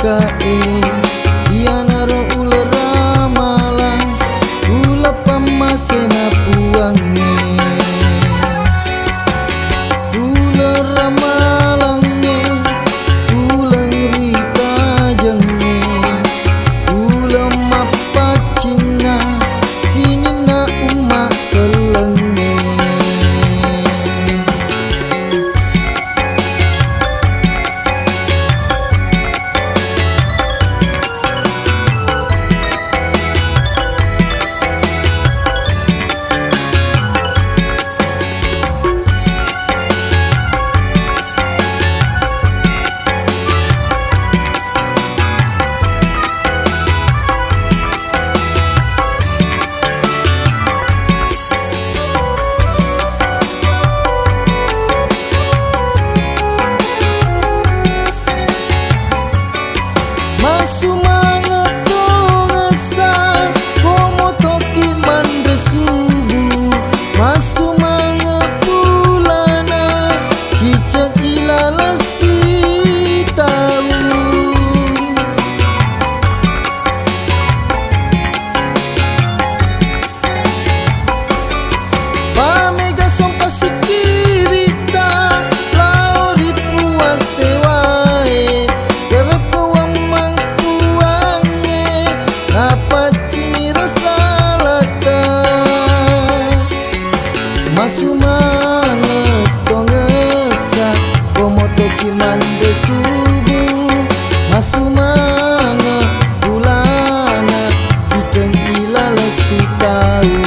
kae dia naro ular ramalan ula pamasena puange ular ramalange ulang rita jenge ulam mapacina sinina umat selenge Masumanga tongasa komo toki mande subuh masumanga pulana cicak ilala si tahu pamega sompa sikirita laori puase wae serko masumanga tongesa komo toki mande subuh masumanga pulana ciceng ilala si tahu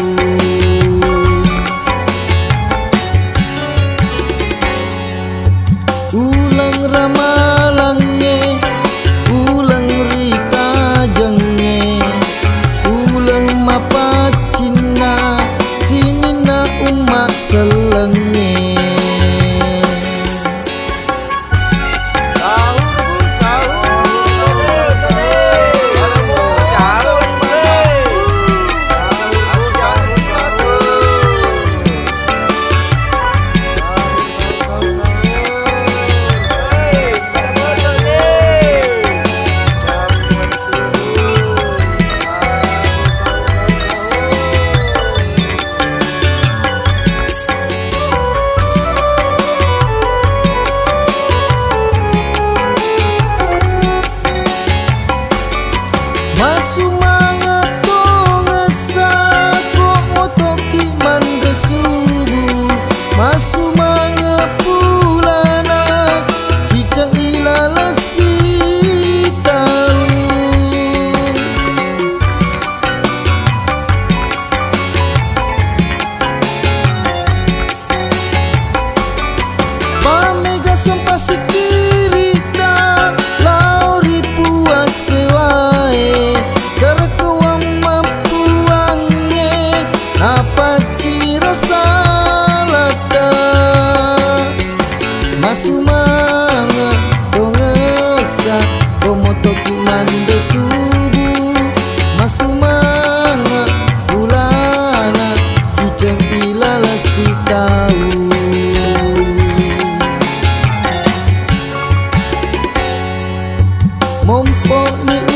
ulang ramalange ulang rita jenge ulang mapacina sinina umat selenge masumanga tongasa komo toki mande subuh masumanga pulana cicak ilala si tahu pamega sompa sikirita laori puase wae salata masumanga tongesa komo toki mande subuh masumanga pulana ciceng ilala si tahu mompo ni